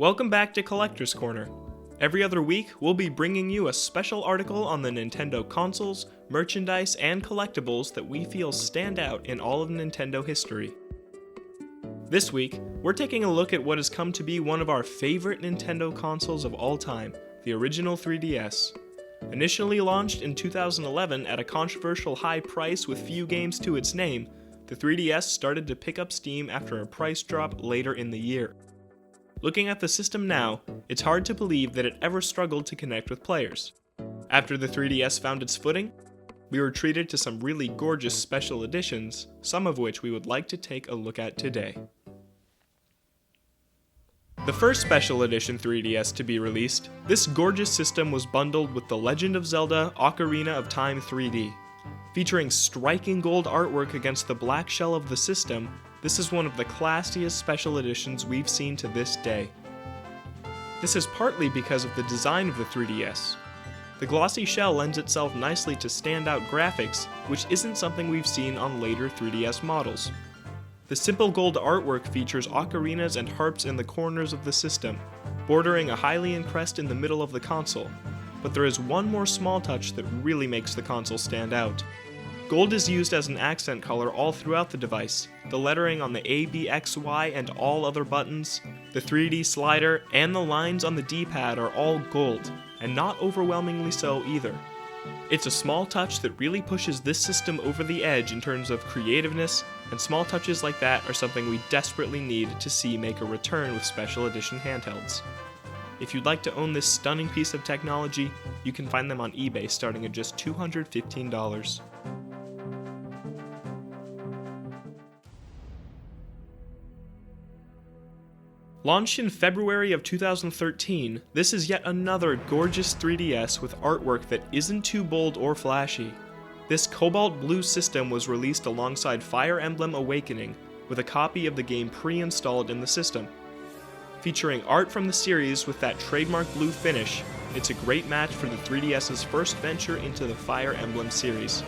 Welcome back to Collector's Corner. Every other week, we'll be bringing you a special article on the Nintendo consoles, merchandise, and collectibles that we feel stand out in all of Nintendo history. This week, we're taking a look at what has come to be one of our favorite Nintendo consoles of all time, the original 3DS. Initially launched in 2011 at a controversial high price with few games to its name, the 3DS started to pick up steam after a price drop later in the year. Looking at the system now, it's hard to believe that it ever struggled to connect with players. After the 3DS found its footing, we were treated to some really gorgeous special editions, some of which we would like to take a look at today. The first special edition 3DS to be released, this gorgeous system was bundled with The Legend of Zelda Ocarina of Time 3D. Featuring striking gold artwork against the black shell of the system, this is one of the classiest special editions we've seen to this day. This is partly because of the design of the 3DS. The glossy shell lends itself nicely to standout graphics, which isn't something we've seen on later 3DS models. The simple gold artwork features ocarinas and harps in the corners of the system, bordering a Hylian crest in the middle of the console. But there is one more small touch that really makes the console stand out. Gold is used as an accent color all throughout the device. The lettering on the A, B, X, Y, and all other buttons, the 3D slider, and the lines on the D-pad are all gold, and not overwhelmingly so either. It's a small touch that really pushes this system over the edge in terms of creativeness, and small touches like that are something we desperately need to see make a return with special edition handhelds. If you'd like to own this stunning piece of technology, you can find them on eBay starting at just $215. Launched in February of 2013, this is yet another gorgeous 3DS with artwork that isn't too bold or flashy. This cobalt blue system was released alongside Fire Emblem Awakening, with a copy of the game pre-installed in the system. Featuring art from the series with that trademark blue finish, it's a great match for the 3DS's first venture into the Fire Emblem series.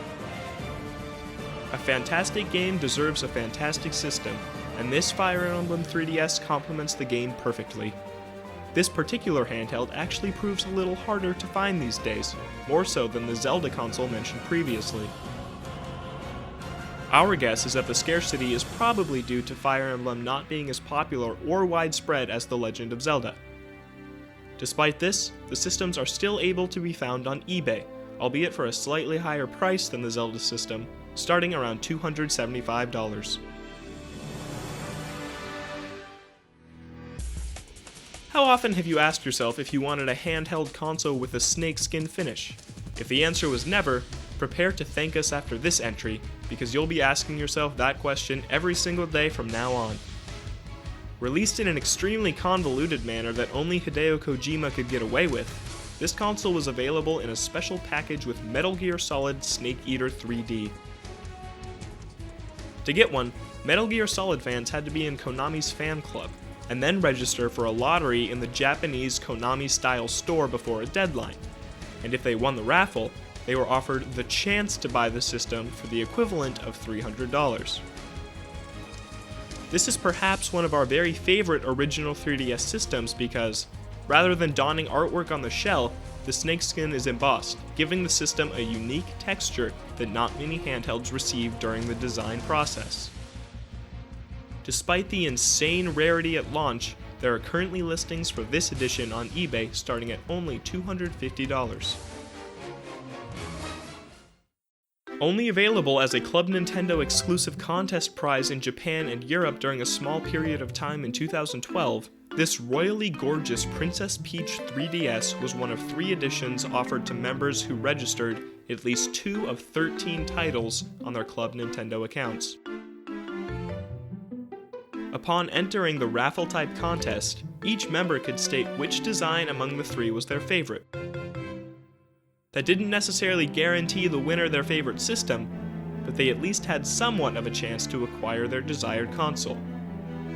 A fantastic game deserves a fantastic system, and this Fire Emblem 3DS complements the game perfectly. This particular handheld actually proves a little harder to find these days, more so than the Zelda console mentioned previously. Our guess is that the scarcity is probably due to Fire Emblem not being as popular or widespread as The Legend of Zelda. Despite this, the systems are still able to be found on eBay, albeit for a slightly higher price than the Zelda system, starting around $275. How often have you asked yourself if you wanted a handheld console with a snakeskin finish? If the answer was never, prepare to thank us after this entry, because you'll be asking yourself that question every single day from now on. Released in an extremely convoluted manner that only Hideo Kojima could get away with, this console was available in a special package with Metal Gear Solid Snake Eater 3D. To get one, Metal Gear Solid fans had to be in Konami's fan club, and then register for a lottery in the Japanese Konami-style store before a deadline. And if they won the raffle, they were offered the chance to buy the system for the equivalent of $300. This is perhaps one of our very favorite original 3DS systems because, rather than donning artwork on the shell, the snakeskin is embossed, giving the system a unique texture that not many handhelds received during the design process. Despite the insane rarity at launch, there are currently listings for this edition on eBay starting at only $250. Only available as a Club Nintendo exclusive contest prize in Japan and Europe during a small period of time in 2012, this royally gorgeous Princess Peach 3DS was one of 3 editions offered to members who registered at least 2 of 13 titles on their Club Nintendo accounts. Upon entering the raffle-type contest, each member could state which design among the 3 was their favorite. That didn't necessarily guarantee the winner their favorite system, but they at least had somewhat of a chance to acquire their desired console.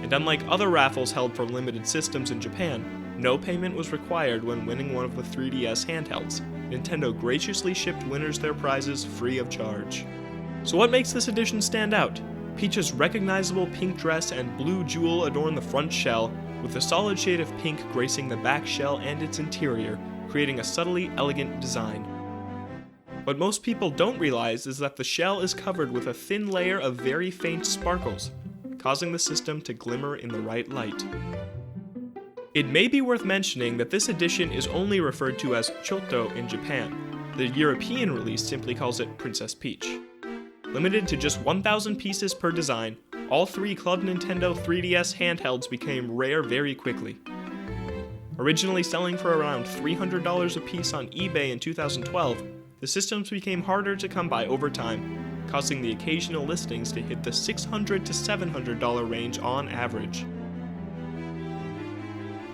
And unlike other raffles held for limited systems in Japan, no payment was required when winning one of the 3DS handhelds. Nintendo graciously shipped winners their prizes free of charge. So what makes this edition stand out? Peach's recognizable pink dress and blue jewel adorn the front shell, with a solid shade of pink gracing the back shell and its interior, creating a subtly elegant design. What most people don't realize is that the shell is covered with a thin layer of very faint sparkles, causing the system to glimmer in the right light. It may be worth mentioning that this edition is only referred to as Choto in Japan. The European release simply calls it Princess Peach. Limited to just 1,000 pieces per design, all 3 Club Nintendo 3DS handhelds became rare very quickly. Originally selling for around $300 a piece on eBay in 2012, the systems became harder to come by over time, causing the occasional listings to hit the $600 to $700 range on average.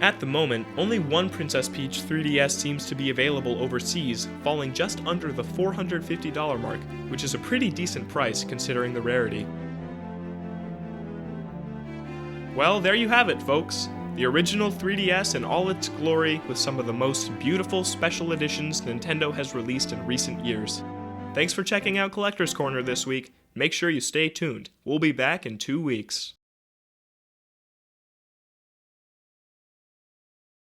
At the moment, only one Princess Peach 3DS seems to be available overseas, falling just under the $450 mark, which is a pretty decent price considering the rarity. Well, there you have it, folks. The original 3DS in all its glory, with some of the most beautiful special editions Nintendo has released in recent years. Thanks for checking out Collector's Corner this week. Make sure you stay tuned. We'll be back in 2 weeks.